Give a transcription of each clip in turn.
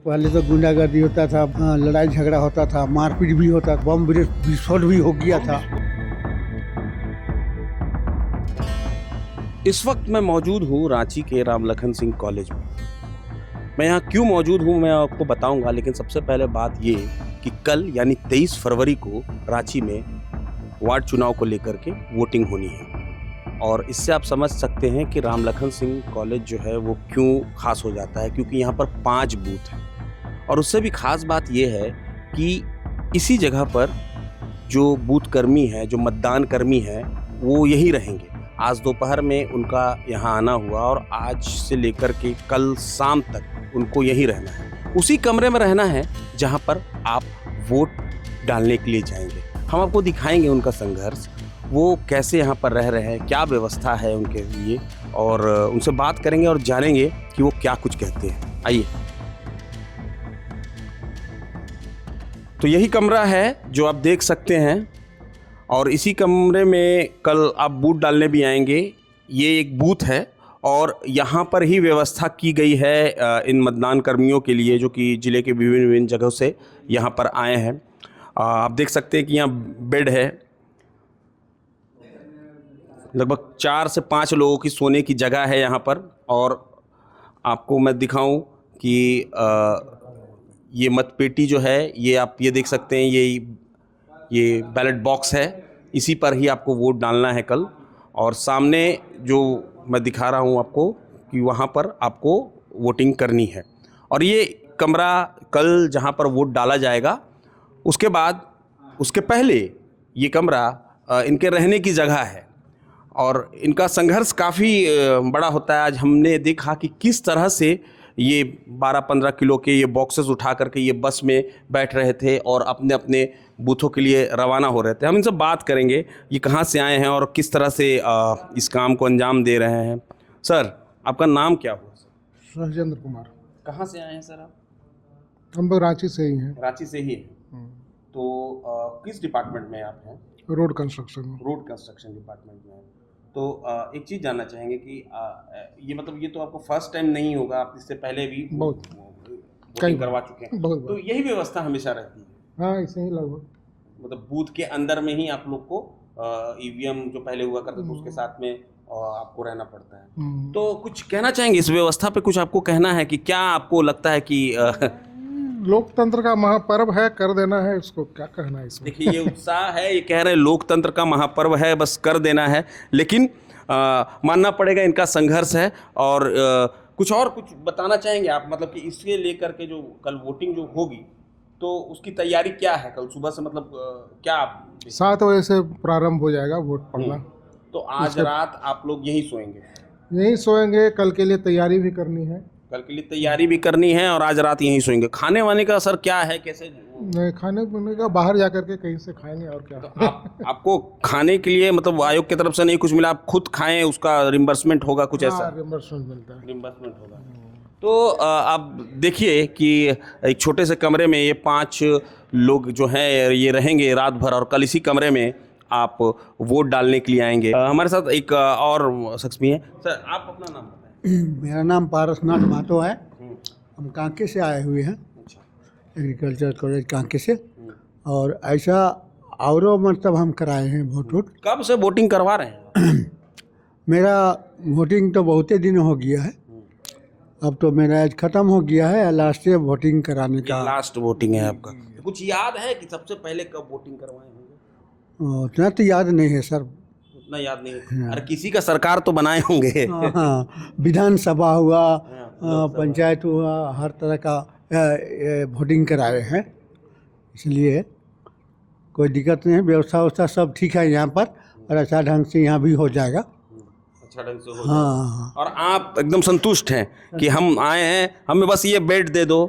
पहले तो गुंडागर्दी होता था, लड़ाई झगड़ा होता था, मारपीट भी होता था, बम विस्फोट भी हो गया था। इस वक्त मैं मौजूद हूँ रांची के राम लखन सिंह कॉलेज में। मैं यहाँ क्यों मौजूद हूँ मैं आपको बताऊंगा, लेकिन सबसे पहले बात ये कि कल यानी 23 फरवरी को रांची में वार्ड चुनाव को लेकर के वोटिंग होनी है। और इससे आप समझ सकते हैं कि राम लखन सिंह कॉलेज जो है वो क्यों खास हो जाता है, क्योंकि यहाँ पर 5 बूथ हैं। और उससे भी खास बात ये है कि इसी जगह पर जो बूथ कर्मी है, जो मतदान कर्मी है, वो यही रहेंगे। आज दोपहर में उनका यहाँ आना हुआ और आज से लेकर के कल शाम तक उनको यहीं रहना है, उसी कमरे में रहना है जहाँ पर आप वोट डालने के लिए जाएंगे। हम आपको दिखाएंगे उनका संघर्ष, वो कैसे यहाँ पर रह रहे हैं, क्या व्यवस्था है उनके लिए, और उनसे बात करेंगे और जानेंगे कि वो क्या कुछ कहते हैं। आइए। तो यही कमरा है जो आप देख सकते हैं और इसी कमरे में कल आप वोट डालने भी आएंगे। ये एक बूथ है और यहाँ पर ही व्यवस्था की गई है इन मतदान कर्मियों के लिए जो कि ज़िले के विभिन्न विभिन्न जगहों से यहाँ पर आए हैं। आप देख सकते हैं कि यहाँ बेड है, लगभग 4 से 5 लोगों की सोने की जगह है यहाँ पर। और आपको मैं दिखाऊं कि ये मतपेटी जो है ये आप ये देख सकते हैं, ये बैलेट बॉक्स है, इसी पर ही आपको वोट डालना है कल। और सामने जो मैं दिखा रहा हूँ आपको कि वहाँ पर आपको वोटिंग करनी है। और ये कमरा कल जहाँ पर वोट डाला जाएगा उसके पहले ये कमरा इनके रहने की जगह है और इनका संघर्ष काफ़ी बड़ा होता है। आज हमने देखा कि किस तरह से ये 12-15 किलो के ये बॉक्सेस उठा करके ये बस में बैठ रहे थे और अपने अपने बूथों के लिए रवाना हो रहे थे। हम इनसे बात करेंगे ये कहाँ से आए हैं और किस तरह से इस काम को अंजाम दे रहे हैं। सर, आपका नाम क्या हुआ? सहजेंद्र कुमार। कहाँ से आए हैं सर आप? हम लोग रांची से ही हैं। रांची से ही हैं। तो किस डिपार्टमेंट में आप हैं? रोड कंस्ट्रक्शन में। रोड कंस्ट्रक्शन डिपार्टमेंट में। तो एक चीज़ जानना चाहेंगे कि ये मतलब ये तो आपको फर्स्ट टाइम नहीं होगा, आप इससे पहले भी बहुत करवा चुके हैं। बहुत तो यही व्यवस्था हमेशा रहती है? हाँ, ऐसे ही लगभग। मतलब बूथ के अंदर में ही आप लोग को ईवीएम जो पहले हुआ करता था उसके साथ में आपको रहना पड़ता है। तो कुछ कहना चाहेंगे इस व्यवस्था पे? कुछ आपको कहना है कि क्या आपको लगता है कि लोकतंत्र का महापर्व है, कर देना है, इसको क्या कहना है इसमें? देखिए ये उत्साह है, ये कह रहे हैं लोकतंत्र का महापर्व है, बस कर देना है। लेकिन मानना पड़ेगा इनका संघर्ष है। और कुछ बताना चाहेंगे आप, मतलब कि इसके लेकर के जो कल वोटिंग जो होगी तो उसकी तैयारी क्या है? कल सुबह से मतलब क्या आप 7 बजे से प्रारंभ हो जाएगा वोट पड़ना। तो आज रात आप लोग यहीं सोएंगे? यहीं सोएंगे, कल के लिए तैयारी भी करनी है। कल के लिए तैयारी भी करनी है और आज रात यहीं सोएंगे। खाने वाने का सर क्या है, कैसे? नहीं, खाने पीने का बाहर जा करके कहीं से खाएंगे और क्या। तो आपको खाने के लिए मतलब आयोग की तरफ से नहीं कुछ मिला, आप खुद खाएं, उसका रिम्बर्समेंट होगा कुछ ऐसा? रिम्बर्समेंट मिलता है। रिम्बर्समेंट होगा। तो आप देखिए कि एक छोटे से कमरे में ये 5 लोग जो हैं ये रहेंगे रात भर और कल इसी कमरे में आप वोट डालने के लिए आएंगे। हमारे साथ एक और शख्स भी हैं। सर, आप अपना नाम बताएं। मेरा नाम पारसनाथ महतो है। हम कांके से आए हुए हैं, एग्रीकल्चर कॉलेज कांके से। और ऐसा और मतलब हम कराए हैं वोट। कब से वोटिंग करवा रहे हैं? मेरा वोटिंग तो बहुत दिन हो गया है, अब तो मेरा एज खत्म हो गया है। लास्ट ईयर वोटिंग कराने का लास्ट वोटिंग है आपका। कुछ याद है कि सबसे पहले कब वोटिंग करवाए होंगे? उतना तो याद नहीं है सर। उतना याद नहीं है? अरे किसी का सरकार तो बनाए होंगे। हाँ, विधानसभा हुआ, पंचायत हुआ, हर तरह का वोटिंग कराए हैं, इसलिए कोई दिक्कत नहीं है। व्यवस्था सब ठीक है यहाँ पर और अच्छा ढंग से यहाँ भी हो जाएगा। अच्छा ढंग से हो जाएगा। हाँ। और आप एकदम संतुष्ट हैं कि हम आए हैं, हमें बस ये बेड दे दो,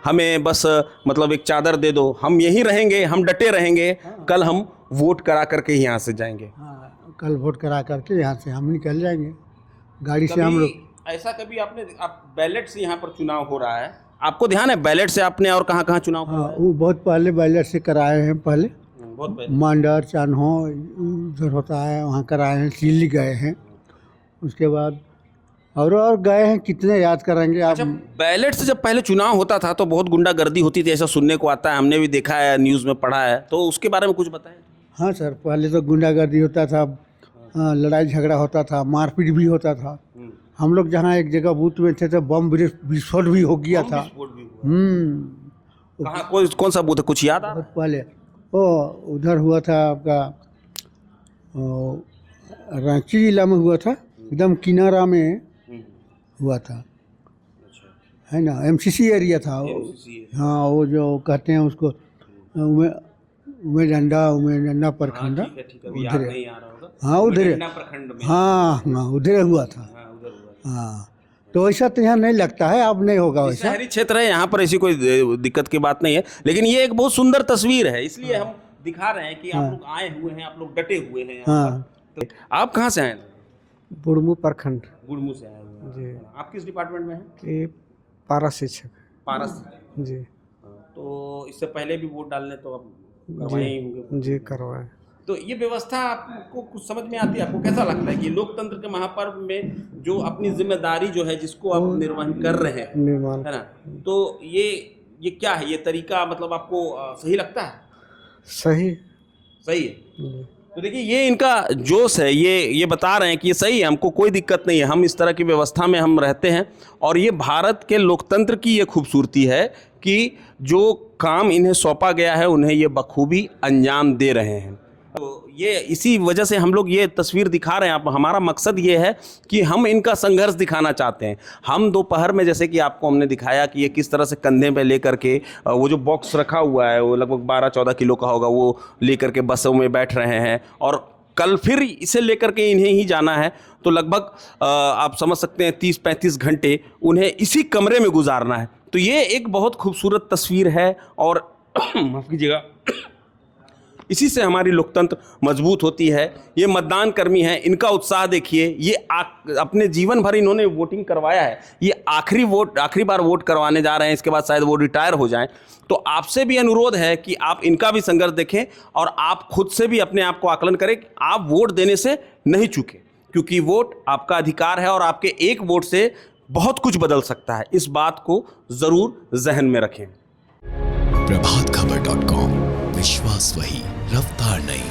हमें बस मतलब एक चादर दे दो, हम यहीं रहेंगे, हम डटे रहेंगे। कल हम वोट करा करके ही यहाँ से जाएंगे। हाँ, कल वोट करा करके यहाँ से हम निकल जाएंगे गाड़ी से। हम लोग ऐसा कभी आप बैलेट से यहाँ पर चुनाव हो रहा है, आपको ध्यान है बैलेट से आपने और कहाँ चुनाव कराया? हाँ, वो बहुत पहले बैलेट से कराए हैं। पहले बहुत पहले मांडर चान्हो उधर होता है, वहाँ कराए हैं। सिल्ली गए हैं, उसके बाद और गए हैं, कितने याद करेंगे आप। अच्छा, बैलेट से जब पहले चुनाव होता था तो बहुत गुंडागर्दी होती थी, ऐसा सुनने को आता है, हमने भी देखा है, न्यूज़ में पढ़ा है, तो उसके बारे में कुछ बताएं। हाँ सर, पहले तो गुंडागर्दी होता था, लड़ाई झगड़ा होता था, मारपीट भी होता था। हम लोग जहाँ एक जगह बूथ में थे तो बम विस्फोट भी हो गया था। कहाँ, कौन सा बूथ है, कुछ याद आ रहा है? बहुत पहले वो उधर हुआ था आपका, रांची जिला में हुआ था, एकदम किनारा में हुआ था, है ना, एमसीसी एरिया था। हाँ, वो जो कहते हैं उसको उमेडंडा प्रखंड, उधर। हाँ उधर, हाँ हाँ उधर हुआ था। हाँ, तो ऐसा तो यहाँ नहीं लगता है, अब नहीं होगा वैसा। शहरी क्षेत्र है, यहाँ पर ऐसी कोई दिक्कत की बात नहीं है, लेकिन ये एक बहुत सुंदर तस्वीर है, इसलिए हम दिखा रहे हैं कि आप लोग आए हुए हैं, आप लोग डटे हुए हैं यहाँ पर। तो आप कहाँ से आए? बुढ़मू प्रखंड गुड़मू से आए हुए हैं जी। आप किस डिपार्टमेंट में हैं? ये पारा शिक्षक पारस जी। तो इससे पहले भी वोट डालने तो आप करवाए ही होंगे। जी करवाए। तो ये व्यवस्था आपको कुछ समझ में आती है? आपको कैसा लगता है कि लोकतंत्र के महापर्व में जो अपनी जिम्मेदारी जो है जिसको आप निर्वहन कर रहे हैं, निर्माण, है ना, तो ये क्या है, ये तरीका मतलब आपको सही लगता है? सही है। तो देखिए, ये इनका जोश है, ये बता रहे हैं कि ये सही है, हमको कोई दिक्कत नहीं है, हम इस तरह की व्यवस्था में हम रहते हैं। और ये भारत के लोकतंत्र की ये खूबसूरती है कि जो काम इन्हें सौंपा गया है उन्हें ये बखूबी अंजाम दे रहे हैं। तो ये इसी वजह से हम लोग ये तस्वीर दिखा रहे हैं। आप, हमारा मकसद ये है कि हम इनका संघर्ष दिखाना चाहते हैं। हम दोपहर में, जैसे कि आपको हमने दिखाया कि ये किस तरह से कंधे पे लेकर के वो जो बॉक्स रखा हुआ है वो लगभग 12-14 किलो का होगा, वो लेकर के बसों में बैठ रहे हैं और कल फिर इसे लेकर के इन्हें ही जाना है। तो लगभग आप समझ सकते हैं 30-35 घंटे उन्हें इसी कमरे में गुजारना है। तो ये एक बहुत खूबसूरत तस्वीर है और माफ़ कीजिएगा, इसी से हमारी लोकतंत्र मजबूत होती है। ये मतदान कर्मी हैं, इनका उत्साह देखिए, ये अपने जीवन भर इन्होंने वोटिंग करवाया है, ये आखिरी बार वोट करवाने जा रहे हैं, इसके बाद शायद वो रिटायर हो जाएं। तो आपसे भी अनुरोध है कि आप इनका भी संघर्ष देखें और आप खुद से भी अपने आप को आकलन करें कि आप वोट देने से नहीं चूकें, क्योंकि वोट आपका अधिकार है और आपके एक वोट से बहुत कुछ बदल सकता है। इस बात को ज़रूर जहन में रखें। प्रभातखबर.com, विश्वास वही, रफ्तार नहीं।